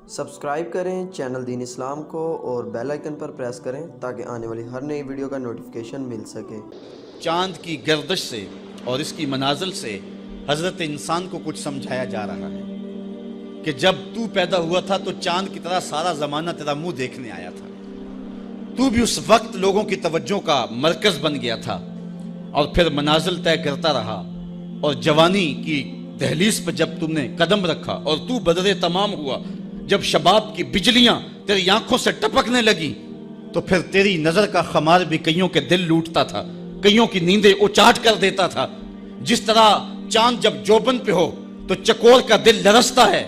Subscribe کریں channel then اسلام کو اور بیل آئیکن پر پریس کریں تاکہ آنے والی ہر نئی ویڈیو کا نوٹیفیکیشن مل سکے۔ چاند کی گردش سے اور اس کی منازل سے حضرت انسان کو کچھ سمجھایا جا رہا ہے کہ جب تو پیدا ہوا تھا تو چاند کی طرح سارا زمانہ تیرا منہ دیکھنے آیا تھا، تو بھی اس وقت لوگوں کی توجہ کا مرکز بن گیا تھا اور پھر منازل طے کرتا رہا، اور جوانی کی دہلیز پر جب تم نے قدم رکھا اور تو بدر تمام ہوا، جب شباب کی بجلیاں تیری آنکھوں سے ٹپکنے لگی تو پھر تیری نظر کا خمار بھی کئیوں کے دل لوٹتا تھا، کئیوں کی نیندیں اچاٹ کر دیتا تھا۔ جس طرح چاند جب جوبن پہ ہو تو چکور کا دل لرزتا ہے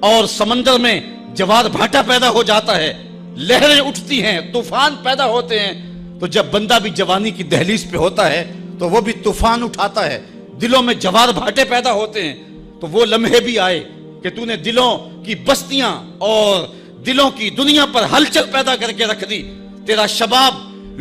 اور سمندر میں جوار بھاٹا پیدا ہو جاتا ہے، لہریں اٹھتی ہیں، طوفان پیدا ہوتے ہیں، تو جب بندہ بھی جوانی کی دہلیز پہ ہوتا ہے تو وہ بھی طوفان اٹھاتا ہے، دلوں میں جوار بھاٹے پیدا ہوتے ہیں۔ تو وہ لمحے بھی آئے کہ تو نے دلوں کی بستیاں اور دلوں کی دنیا پر ہلچل پیدا کر کے رکھ دی۔ تیرا شباب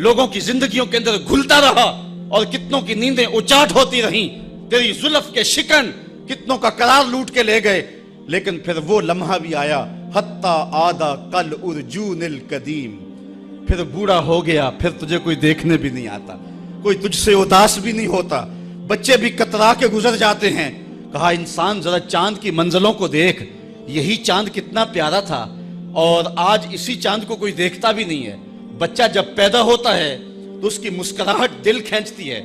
لوگوں کی زندگیوں کے اندر گھلتا رہا اور کتنوں کی نیندیں اچاٹ ہوتی رہیں، تیری زلف کے شکن کتنوں کا قرار لوٹ کے لے گئے، لیکن پھر وہ لمحہ بھی آیا، حتی آدھا کل ارجون القدیم، پھر بوڑھا ہو گیا، پھر تجھے کوئی دیکھنے بھی نہیں آتا، کوئی تجھ سے اداس بھی نہیں ہوتا، بچے بھی کترا کے گزر جاتے ہیں۔ کہا انسان ذرا چاند کی منزلوں کو دیکھ، یہی چاند کتنا پیارا تھا اور آج اسی چاند کو کوئی دیکھتا بھی نہیں ہے۔ بچہ جب پیدا ہوتا ہے تو اس کی مسکراہٹ دل کھینچتی ہے،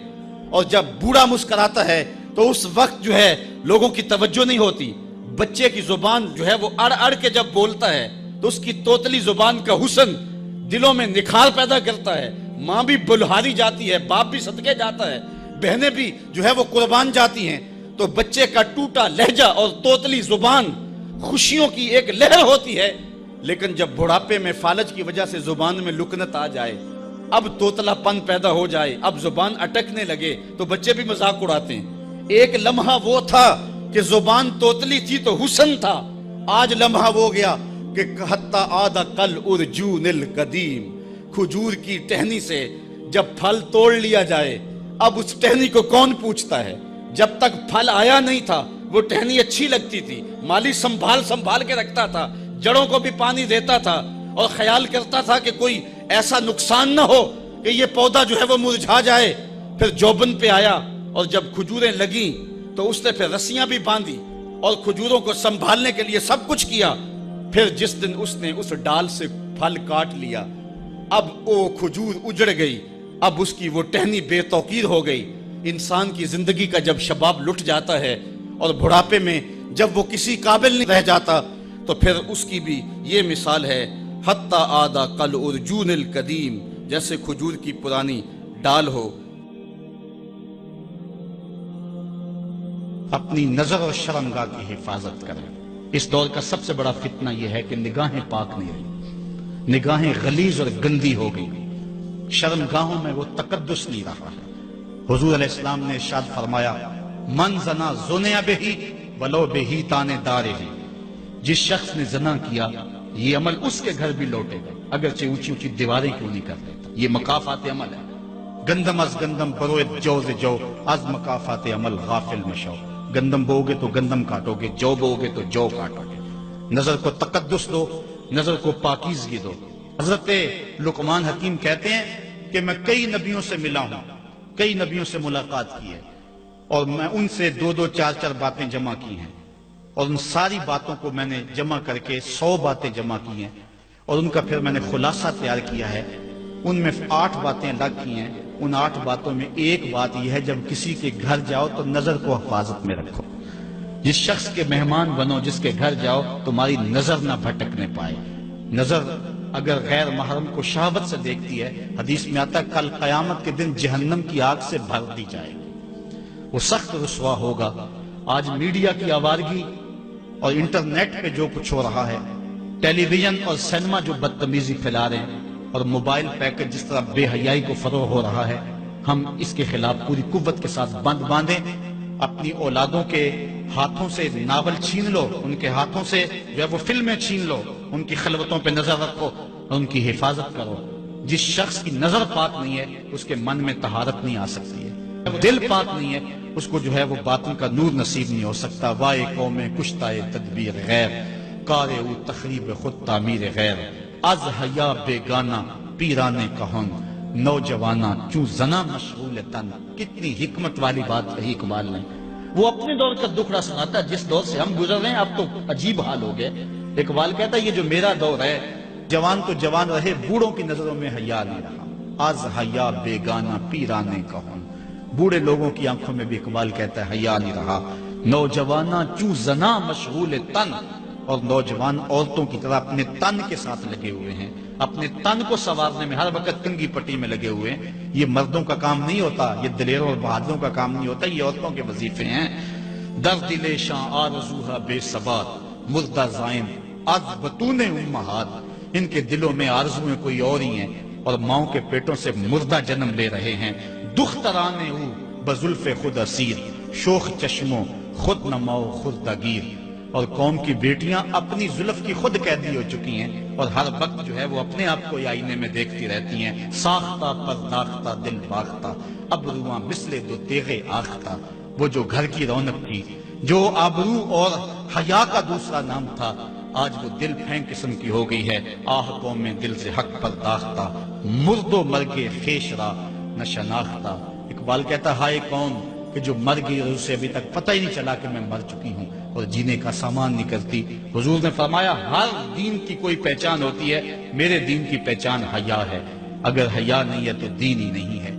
اور جب بوڑھا مسکراتا ہے تو اس وقت جو ہے لوگوں کی توجہ نہیں ہوتی۔ بچے کی زبان جو ہے وہ اڑ اڑ کے جب بولتا ہے تو اس کی توتلی زبان کا حسن دلوں میں نکھار پیدا کرتا ہے، ماں بھی بلہاری جاتی ہے، باپ بھی صدقے جاتا ہے، بہنیں بھی جو ہے وہ قربان جاتی ہیں۔ تو بچے کا ٹوٹا لہجہ اور توتلی زبان خوشیوں کی ایک لہر ہوتی ہے، لیکن جب بڑھاپے میں فالج کی وجہ سے زبان میں لکنت آ جائے، اب توتلا پن پیدا ہو جائے، اب زبان اٹکنے لگے تو بچے بھی مذاق اڑاتے ہیں۔ ایک لمحہ وہ تھا کہ زبان توتلی تھی تو حسن تھا، آج لمحہ وہ گیا کہ حتی آدھا کل ارجون القدیم، کھجور کی ٹہنی سے جب پھل توڑ لیا جائے اب اس ٹہنی کو کون پوچھتا ہے؟ جب تک پھل آیا نہیں تھا وہ ٹہنی اچھی لگتی تھی، مالی سنبھال کے رکھتا تھا، جڑوں کو بھی پانی دیتا تھا اور خیال کرتا تھا کہ کوئی ایسا نقصان نہ ہو کہ یہ پودا جو ہے وہ مرجھا جائے۔ پھر جوبن پہ آیا اور جب کھجوریں لگیں تو اس نے پھر رسیاں بھی باندھی اور کھجوروں کو سنبھالنے کے لیے سب کچھ کیا۔ پھر جس دن اس نے اس ڈال سے پھل کاٹ لیا، اب وہ کھجور اجڑ گئی، اب اس کی وہ ٹہنی بے توقیر ہو گئی۔ انسان کی زندگی کا جب شباب لٹ جاتا ہے اور بڑھاپے میں جب وہ کسی قابل نہیں رہ جاتا تو پھر اس کی بھی یہ مثال ہے، حتی آدھا کل ارجون القدیم، جیسے کھجور کی پرانی ڈال ہو۔ اپنی نظر اور شرمگاہ کی حفاظت کریں۔ اس دور کا سب سے بڑا فتنہ یہ ہے کہ نگاہیں پاک نہیں رہی، نگاہیں غلیظ اور گندی ہو گئی، شرمگاہوں میں وہ تقدس نہیں رہا ہے۔ حضور علیہ السلام نے ارشاد فرمایا، من زنا زنیا بہی ولو بہی تانے دارے ہی، جس شخص نے زنا کیا یہ عمل اس کے گھر بھی لوٹے گا، اگرچہ اونچی اونچی دیواریں کیوں نہیں کر دیتا۔ یہ مکافات عمل ہے۔ گندم از گندم بروئے جو جو از مکافات عمل غافل مشو، گندم بو گے تو گندم کاٹو گے، جو بو گے تو جو کاٹو گے۔ نظر کو تقدس دو، نظر کو پاکیزگی دو۔ حضرت لقمان حکیم کہتے ہیں کہ میں کئی نبیوں سے ملا ہوں، کئی نبیوں سے ملاقات کی ہے، اور میں ان سے دو دو چار چار باتیں جمع کی ہیں، اور ان ساری باتوں کو میں نے جمع کر کے 100 باتیں جمع کی ہیں، اور ان کا پھر میں نے خلاصہ تیار کیا ہے۔ ان میں 8 باتیں الگ کی ہیں، ان 8 باتوں میں ایک بات یہ ہے، جب کسی کے گھر جاؤ تو نظر کو حفاظت میں رکھو۔ جس شخص کے مہمان بنو، جس کے گھر جاؤ، تمہاری نظر نہ بھٹکنے پائے۔ نظر اگر غیر محرم کو شہوت سے دیکھتی ہے، حدیث میں آتا ہے کل قیامت کے دن جہنم کی آگ سے بھر دی جائے گی، وہ سخت رسوا ہوگا۔ آج میڈیا کی آوارگی اور انٹرنیٹ پہ جو کچھ ہو رہا ہے، ٹیلی ویژن اور سینما جو بدتمیزی پھیلا رہے ہیں، اور موبائل پیکج جس طرح بے حیائی کو فروغ ہو رہا ہے، ہم اس کے خلاف پوری قوت کے ساتھ بند باندھیں۔ اپنی اولادوں کے ہاتھوں سے ناول چھین لو، ان کے ہاتھوں سے جو ہے وہ فلمیں چھین لو، ان کی خلوتوں پہ نظر رکھو اور ان کی حفاظت کرو۔ جس شخص کی نظر پاک نہیں ہے اس کے من میں طہارت نہیں آ سکتی ہے، دل پاک نہیں ہے اس کو جو ہے وہ باطن کا نور نصیب نہیں ہو سکتا۔ وائے قوم کشتائے تدبیر غیر، کار او تخریب خود تعمیر غیر از حیا بیگانہ پیرانے کہن نوجوانہ چوں زنا مشغول تن. کتنی حکمت والی بات کہی اقبال نے. وہ اپنے دور کا دکھڑا سناتا ہے جس دور سے ہم گزر رہے ہیں. اب تو عجیب حال ہو گئے. اقبال کہتا ہے یہ جو میرا دور ہے جوان تو جوان رہے بوڑھوں کی نظروں میں حیا نہیں رہا. از حیا بیگانہ پیرانے کہن. بوڑھے لوگوں کی آنکھوں میں بھی اقبال کہتا ہے حیا نہیں رہا. نوجوانہ چوں زنا مشغول تن. اور نوجوان عورتوں کی طرح اپنے تن کے ساتھ لگے ہوئے ہیں, اپنے تن کو سنوارنے میں ہر وقت کنگھی پٹی میں لگے ہوئے ہیں. یہ مردوں کا کام نہیں ہوتا, یہ دلیروں اور بہادروں کا کام نہیں ہوتا, یہ عورتوں کے وظیفے ہیں. در دل شاں آرزوہا بے ثبات مردہ زائن از بطون امہات. ان کے دلوں میں آرزویں کوئی اور ہی ہیں اور ماؤں کے پیٹوں سے مردہ جنم لے رہے ہیں. دخترانے او بزلف خود اسیر شوخ چشموں خود نماؤ خردہ گیر. اور قوم کی بیٹیاں اپنی زلف کی خود قیدی ہو چکی ہیں اور ہر وقت جو ہے وہ اپنے آپ کو آئینے میں دیکھتی رہتی ہیں. ساختہ پرداختہ دل باختہ ابروان مثل دو تیغے آختہ. وہ جو گھر کی رونق تھی, جو آبرو اور حیا کا دوسرا نام تھا, آج وہ دل پھینک قسم کی ہو گئی ہے. آہ قوم میں دل سے حق پرداختہ مرد و مرگے خیش را نہ شناختہ. اقبال کہتا ہائے قوم کہ جو مر گئی اور اسے ابھی تک پتہ ہی نہیں چلا کہ میں مر چکی ہوں اور جینے کا سامان نہیں کرتی. حضور نے فرمایا ہر دین کی کوئی پہچان ہوتی ہے, میرے دین کی پہچان حیا ہے. اگر حیا نہیں ہے تو دین ہی نہیں ہے.